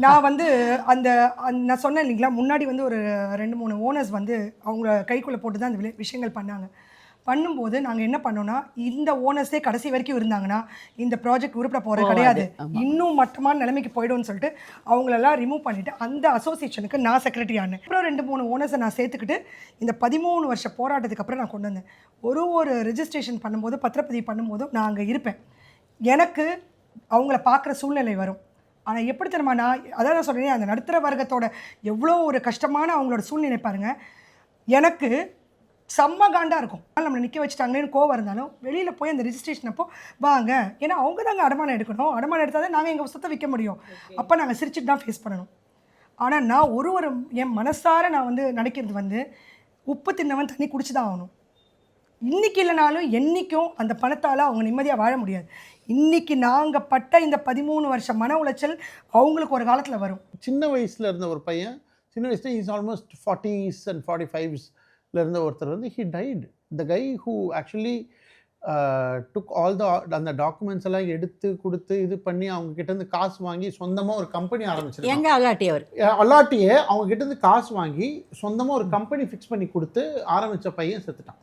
நான் வந்து அந்த நான் சொன்னேன் இல்லைங்களா, முன்னாடி வந்து ஒரு 2, 3 ஓனர்ஸ் வந்து அவங்க கைக்குள்ளே போட்டு தான் அந்த விஷயங்கள் பண்ணாங்க. பண்ணும்போது நாங்கள் என்ன பண்ணோம்னா, இந்த ஓனர்ஸே கடைசி வரைக்கும் இருந்தாங்கன்னா, இந்த ப்ராஜெக்ட் உருப்பட போகிறது போவாது. கிடையாது. ஆமா. இன்னும் மட்டமான நிலைமைக்கு போயிடும்னு சொல்லிட்டு, அவங்களெல்லாம் ரிமூவ் பண்ணிவிட்டு, அந்த அசோசியேஷனுக்கு நான் செக்ரட்டரி ஆனேன். அப்புறம் 2, 3 ஓனர்ஸை நான் சேர்த்துக்கிட்டு, இந்த 13 வருஷ போராட்டத்துக்கு அப்புறம் நான் கொண்டு வந்தேன். ஒரு ரிஜிஸ்ட்ரேஷன் பண்ணும்போது, பத்திரப்பதிவு பண்ணும்போதும் நான் அங்கே இருப்பேன். எனக்கு அவங்கள பார்க்குற சூழ்நிலை வரும். ஆனா எப்படி தெரியுமா, அதான் நான் சொல்றேனே, அந்த நடுத்தர வர்க்கத்தோட எவ்வளோ ஒரு கஷ்டமான அவங்களோட சூழ்நிலை பாருங்க. எனக்கு செம்ம காண்டா இருக்கும். நம்மள நிக்க வச்சுட்டாங்களேன்னு கோவம் இருந்தாலும், வெளியில போய் அந்த ரிஜிஸ்ட்ரேஷன் அப்போ வாங்க. ஏன்னா அவங்க தாங்க அடமானம் எடுக்கணும். அடமானம் எடுத்தா தான் நாங்க எங்க சொத்த விக்க முடியும். அப்ப நாங்க சிரிச்சுட்டு தான் ஃபேஸ் பண்ணணும். ஆனா நான் ஒரு என் மனசார நான் வந்து நினைக்கிறது வந்து, உப்பு தின்னவன் தண்ணி குடிச்சு தான் ஆகணும். இன்னைக்கு இல்லைனாலும் என்னைக்கும் அந்த பணத்தால் அவங்க நிம்மதியாக வாழ முடியாது. இன்னைக்கு நாங்கள் பட்ட இந்த 13 வருஷம் மன உளைச்சல் அவங்களுக்கு ஒரு காலத்தில் வரும். சின்ன வயசில் இருந்த ஒரு பையன், சின்ன வயசில் இஸ் ஆல்மோஸ்ட் 40s அண்ட் 45ஸ்ல இருந்த ஒருத்தர் வந்து he died. The guy who actually took all அந்த டாக்குமெண்ட்ஸ் எல்லாம் எடுத்து கொடுத்து இது பண்ணி அவங்க கிட்டேருந்து காசு வாங்கி சொந்தமாக ஒரு கம்பெனி ஆரம்பிச்சிருக்காங்க. எங்க அல்லாட்டி அவர் அல்லாட்டியே அவங்க கிட்டேருந்து காசு வாங்கி சொந்தமாக ஒரு கம்பெனி ஃபிக்ஸ் பண்ணி கொடுத்து ஆரம்பித்த பையன் செத்துட்டான்.